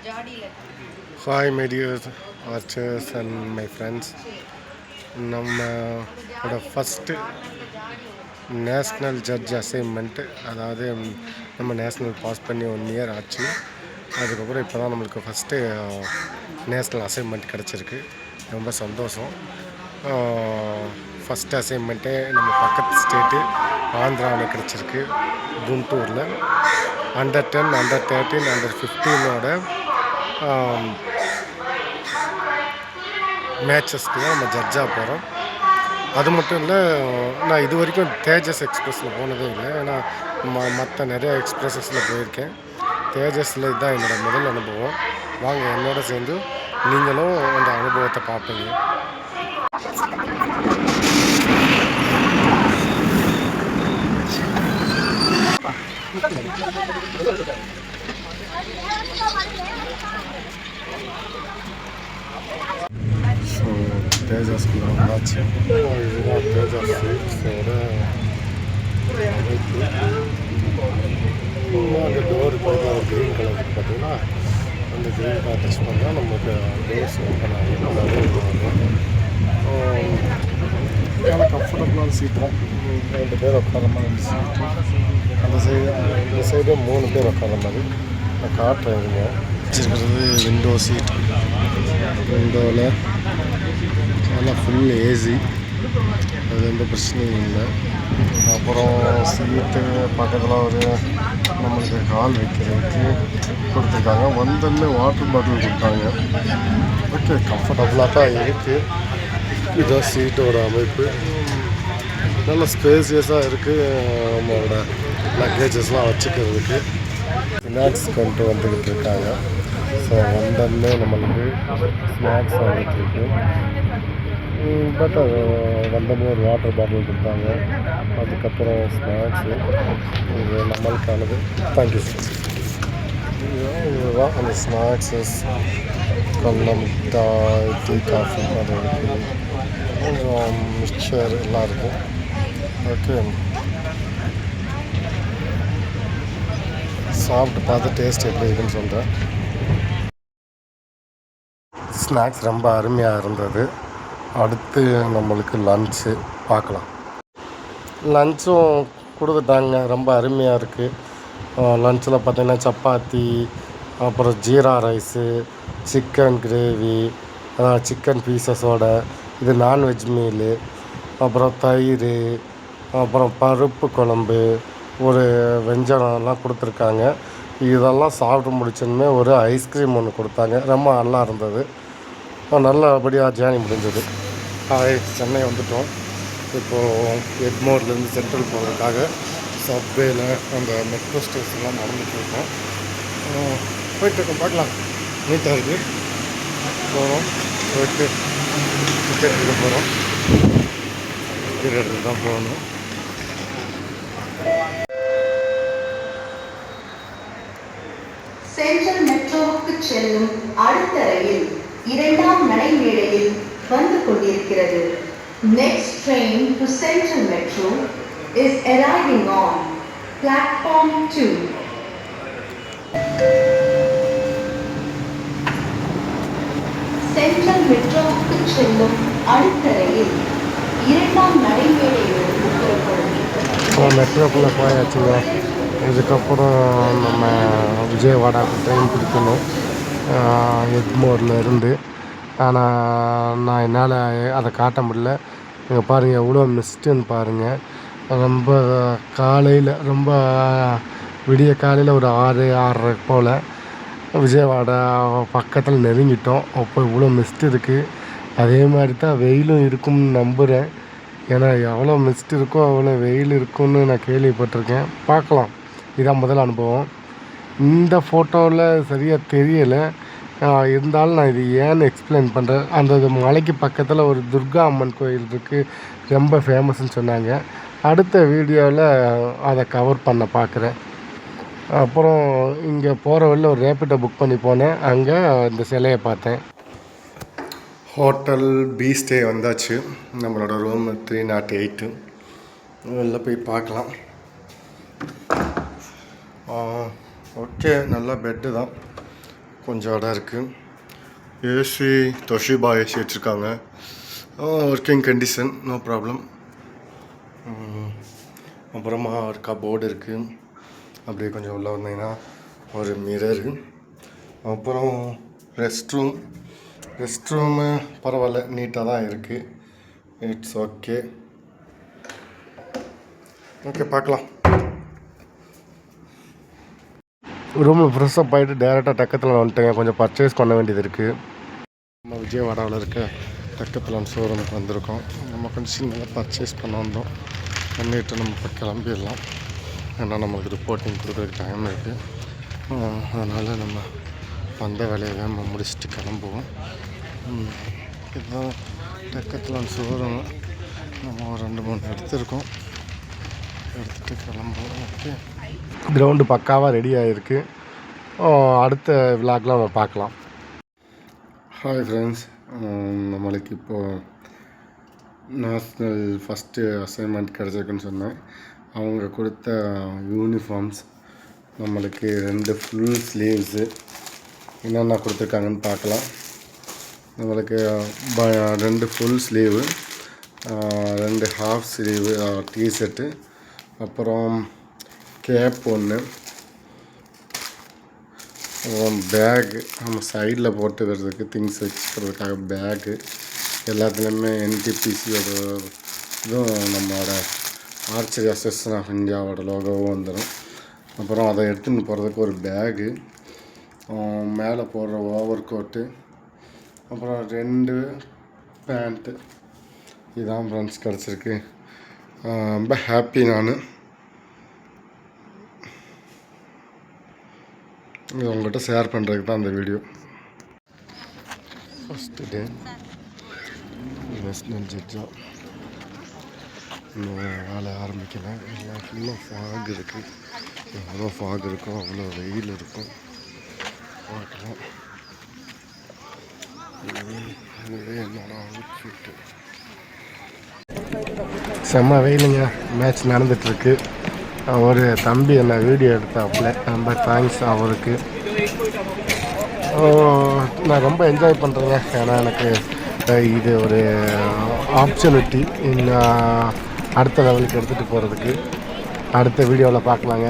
Hi, my dear archers and my friends. நம்மளோட first national judge assignment, அதாவது நம்ம national pass பண்ணி 1 year ஆச்சு. அதுக்கப்புறம் இப்போ தான் நம்மளுக்கு ஃபஸ்ட்டு நேஷ்னல் அசைன்மெண்ட் கிடச்சிருக்கு. ரொம்ப சந்தோஷம். ஃபஸ்ட்டு அசைன்மெண்ட்டே நம்ம பக்கத்து ஸ்டேட்டு ஆந்திராவில் கிடச்சிருக்கு, குண்டூரில். அண்டர் 10, அண்டர் 13, அண்டர் 15ஓட மேட்சஸ்க்கு தான் நம்ம ஜட்ஜாக போகிறோம். அது மட்டும் இல்லை, நான் இது வரைக்கும் தேஜஸ் எக்ஸ்பிரஸில் போனதே இல்லை. ஏன்னா மற்ற நிறையா எக்ஸ்பிரஸஸில் போயிருக்கேன். தேஜஸில் இதுதான் என்னோடய முதல் அனுபவம். வாங்க என்னோட சேர்ந்து நீங்களும் அந்த அனுபவத்தை பார்ப்பீங்க. ஸோ தேஜஸ்குள்ள வந்தாச்சு. இதுதான் தேஜஸ் ஸ்வீட்ஸோட அமைப்பு. அந்த டோர் பார்த்தா க்ரீன் கலர் பார்த்தீங்கன்னா, அந்த க்ரீன் கலர் டச் பண்ணால் நமக்கு டோர்ஸ் ஓப்பன் ஆகும். நல்லா கம்ஃபர்டபுளான சீட் தான். 2 பேர் உட்கார மாதிரி சீட்டு. அந்த சைடு இந்த சைடு 3 பேர் உட்கார மாதிரி. நான் காட்டுறேன். இருங்க, வச்சுருக்கிறது விண்டோ சீட். விண்டோவில் நல்லா ஃபுல் ஏசி, அது எந்த பிரச்சனையும் இல்லை. அப்புறம் சீட்டு பக்கத்தில் ஒரு நம்மளுக்கு கால் வைக்கிறதுக்கு கொடுத்துருக்காங்க. வந்தோடனே வாட்டர் பாட்டில் கொடுத்தாங்க. ஓகே, கம்ஃபர்டபுளாக தான் இருக்குது. இதுதான் சீட்டோட அமைப்பு. நல்ல ஸ்பேசியஸாக இருக்குது. நம்மளோட லக்கேஜஸ்லாம் வச்சுக்கிறதுக்கு ஸ்நாக்ஸ் கொண்டு வந்துக்கிட்டு இருக்காங்க. ஸோ வந்தோடனே நம்மளுக்கு ஸ்நாக்ஸ் வந்துட்டுருக்கு. பட் வந்தோடனே ஒரு வாட்டர் பாட்டில் கொடுத்தாங்க. அதுக்கப்புறம் ஸ்நாக்ஸு, இது நம்மளுக்கானது. Thank you sir. இதுதான் அந்த ஸ்நாக்ஸஸ். கொல்லம் மிட்டாய், டீ, காஃபி அது இருக்குது. கொஞ்சம் மிக்சர் எல்லாம் இருக்குது. ஓகே, சாப்பிட்டு பார்த்து டேஸ்ட் எப்படி இருக்குன்னு சொல்கிறேன். ஸ்நாக்ஸ் ரொம்ப அருமையாக இருந்தது. அடுத்து நம்மளுக்கு லன்ச்சு பார்க்கலாம். லன்ச்சும் கொடுத்துட்டாங்க, ரொம்ப அருமையாக இருக்குது. லன்ச்சில் பார்த்திங்கன்னா சப்பாத்தி, அப்புறம் ஜீரா ரைஸு, சிக்கன் கிரேவி, சிக்கன் பீசஸோட, இது நான்வெஜ் மீலு, அப்புறம் தயிர், அப்புறம் பருப்பு குழம்பு, ஒரு வெஞ்சனம்லாம் கொடுத்துருக்காங்க. இதெல்லாம் சாப்பிட்டு முடிச்சோன்னே ஒரு ஐஸ்கிரீம் ஒன்று கொடுத்தாங்க. ரொம்ப நல்லா இருந்தது. நல்லபடியாக ஜேர்னி முடிஞ்சது. சென்னை வந்துவிட்டோம். இப்போது எக்மோர்லேருந்து சென்ட்ரல் போகிறதுக்காக சப்வேல அந்த மெட்ரோ ஸ்டேஷன்லாம் நடந்துகிட்ருக்கோம். போயிட்டுருக்கோம், பார்க்கலாம். நீட்டாக இருக்குது. போகிறோம், போயிட்டு டிக்கெட் எடுக்க போகிறோம். டிக்கெட் எடுத்து தான் போகணும். சென்ட்ரல் மெட்ரோவுக்கு செல்லும் அடுத்த ரயில் 2ஆம் நடைமேடையில் வந்து கொண்டிருக்கிறது. Next train to Central Metro is arriving on platform 2. Central மெட்ரோவுக்கு செல்லும் அடுத்த ரயில் 2ஆம் நடைமேடையிலிருந்து புறப்படும். மெட்ரோக்குள்ளே போயாச்சுங்க. இதுக்கப்புறம் நம்ம விஜயவாடாவுக்கு ட்ரெயின் பிடிக்கணும், எக்மோரில் இருந்து. ஆனால் நான் என்னால் அதை காட்ட முடியல. இங்கே பாருங்கள் எவ்வளோ மிஸ்ட்டுன்னு பாருங்கள். ரொம்ப காலையில், ரொம்ப விடிய காலையில் ஒரு 6, 6:30 போல் விஜயவாடா பக்கத்தில் நெருங்கிட்டோம். அப்போ இவ்வளோ மிஸ்ட் இருக்குது. அதே மாதிரி தான் வெயிலும் இருக்கும்னு நம்புகிறேன். ஏன்னா எவ்வளோ மிஸ்ட் இருக்கோ அவ்வளோ வெயில் இருக்கும்னு நான் கேள்விப்பட்டிருக்கேன். பார்க்கலாம். இதான் முதல் அனுபவம். இந்த ஃபோட்டோவில் சரியாக தெரியலை, இருந்தாலும் நான் இது ஏன்னு எக்ஸ்பிளைன் பண்ணுறேன். அந்த மலைக்கு பக்கத்தில் ஒரு துர்கா அம்மன் கோயில் இருக்குது, ரொம்ப ஃபேமஸ்ன்னு சொன்னாங்க. அடுத்த வீடியோவில் அதை கவர் பண்ண பார்க்குறேன். அப்புறம் இங்கே போகிற வழியில் ஒரு ரேப்பிடோ புக் பண்ணி போனேன். அங்கே இந்த சிலையை பார்த்தேன். ஹோட்டல் பி ஸ்டே வந்தாச்சு. நம்மளோட ரூம் 308. வெளில போய் பார்க்கலாம். ஓகே, நல்லா பெட்டு தான். கொஞ்சம் இடம் இருக்குது. ஏசி தொஷிபா ஏசி வச்சுருக்காங்க. Working condition, no problem. அப்புறமா ஒரு கபோர்டு இருக்குது. அப்படியே கொஞ்சம் உள்ளே வந்தீங்கன்னா ஒரு மிரரு. அப்புறம் ரெஸ்ட் ரூமு பரவாயில்ல, நீட்டாக தான் இருக்குது. It's okay. பார்க்கலாம். ரூமில் ஃப்ரெஷ்ஷப் ஆகிட்டு டேரெக்டாக டக்கத்தில் வந்துட்டேங்க. கொஞ்சம் பர்ச்சேஸ் பண்ண வேண்டியது இருக்குது. நம்ம விஜயவாடாவில் இருக்க டக்கத்தில் ஷோரூமுக்கு வந்திருக்கோம். நம்ம கொஞ்சம் சின்னதாக பர்ச்சேஸ் பண்ண வந்தோம். பண்ணிவிட்டு நம்ம இப்போ கிளம்பிடலாம். ஏன்னா நம்மளுக்கு ரிப்போர்ட்டிங் கொடுக்குறதுக்கு டைம் இருக்குது. அதனால் நம்ம வந்த வேலையை நம்ம முடிச்சுட்டு கிளம்புவோம். இதுதான் டக்கத்தில் ஷோரூமு. நம்ம ஒரு 2-3 எடுத்துகிட்டு கிளம்புவோம். ஓகே, கிரவுண்டு பக்காவாக ரெடி ஆகிருக்கு. அடுத்த விளாக்லாம் நம்ம பார்க்கலாம். ஹாய் ஃப்ரெண்ட்ஸ், நம்மளுக்கு இப்போது நேஷ்னல் ஃபஸ்ட்டு அசைன்மெண்ட் கிடச்சிருக்குன்னு சொன்னேன். அவங்க கொடுத்த யூனிஃபார்ம்ஸ் நம்மளுக்கு 2 ஃபுல் ஸ்லீவ்ஸு என்னென்ன கொடுத்துருக்காங்கன்னு பார்க்கலாம். நம்மளுக்கு 2 full sleeve, 2 half sleeve T-shirt, அப்புறம் கேப் ஒன்று, அப்புறம் பேகு நம்ம சைடில் போட்டு வர்றதுக்கு திங்ஸ் வச்சுக்கிறதுக்காக பேகு. எல்லாத்துலேயுமே NTPCயோட இதுவும் நம்மளோட ஆர்ச்சரி அசோசியேஷன் ஆஃப் இந்தியாவோட லோகோவும் வந்துடும். அப்புறம் அதை எடுத்துன்னு போகிறதுக்கு ஒரு பேகு, மேலே போடுற ஓவர் கோட்டு, அப்புறம் 2 பேண்ட்டு. இதுதான் ஃப்ரெண்ட்ஸ் கிடச்சிருக்கு. ரொம்ப ஹாப்பி. நான் இது உங்கள்கிட்ட ஷேர் பண்ணுறதுக்கு தான் அந்த வீடியோ. ஃபஸ்ட்டு டே நேஷ்னல் ஜட்ஜா இன்னும் வேலை ஆரம்பிக்கலை. எல்லாம் ஃபுல்லாக ஃபாக் இருக்குது. எவ்வளோ ஃபாக் இருக்கும் அவ்வளோ வெயில் இருக்கும். பார்க்கலாம். இதுவே என்னோட அவுட்ஃபிட்டு. செம்ம வெயிலுங்க. மேட்ச் நடந்துகிட்ருக்கு. ஒரு தம்பி என்னை வீடியோ எடுத்தாப்புல, ரொம்ப தேங்க்ஸ் அவருக்கு. நான் ரொம்ப என்ஜாய் பண்ணுறேங்க. ஏன்னா எனக்கு இது ஒரு ஆப்பர்ச்சுனிட்டி இன்னும் அடுத்த லெவலுக்கு எடுத்துகிட்டு போகிறதுக்கு. அடுத்த வீடியோவில் பார்க்கலாங்க.